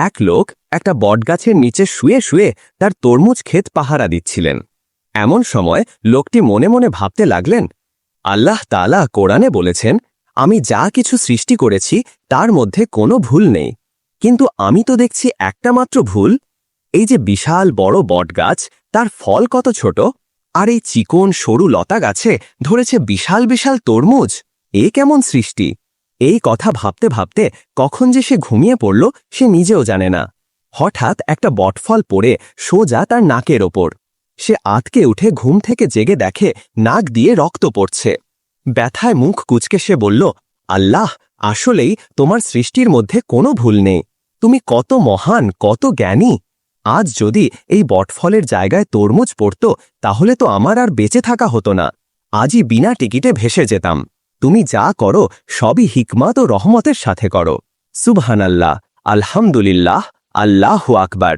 এক লোক একটা বটগাছের নিচে শুয়ে শুয়ে তার তরমুজ ক্ষেত পাহারা দিচ্ছিলেন। এমন সময় লোকটি মনে মনে ভাবতে লাগলেন, আল্লাহ তাআলা কোরআনে বলেছেন, আমি যা কিছু সৃষ্টি করেছি তার মধ্যে কোনো ভুল নেই, কিন্তু আমি তো দেখছি একটা মাত্র ভুল। এই যে বিশাল বড় বটগাছ, তার ফল কত ছোট, আর এই চিকন সরু লতা গাছে ধরেছে বিশাল বিশাল তরমুজ। এ কেমন সৃষ্টি! এই কথা ভাবতে ভাবতে কখন যে সে ঘুমিয়ে পড়ল সে নিজেও জানে না। হঠাৎ একটা বটফল পড়ে সোজা তার নাকের ওপর। সে আঁতকে উঠে ঘুম থেকে জেগে দেখে নাক দিয়ে রক্ত পড়ছে। ব্যথায় মুখ কুঁচকে সে বলল, আল্লাহ, আসলেই তোমার সৃষ্টির মধ্যে কোনো ভুল নেই। তুমি কত মহান, কত জ্ঞানী। আজ যদি এই বটফলের জায়গায় তরমুজ পড়ত, তাহলে তো আমার আর বেঁচে থাকা হতো না। আজই বিনা টিকিটে ভেসে যেতাম। তুমি যা করো সবই হিকমত ও রহমতের সাথে করো। সুবহানাল্লাহ, আলহামদুলিল্লাহ, আল্লাহু আকবার।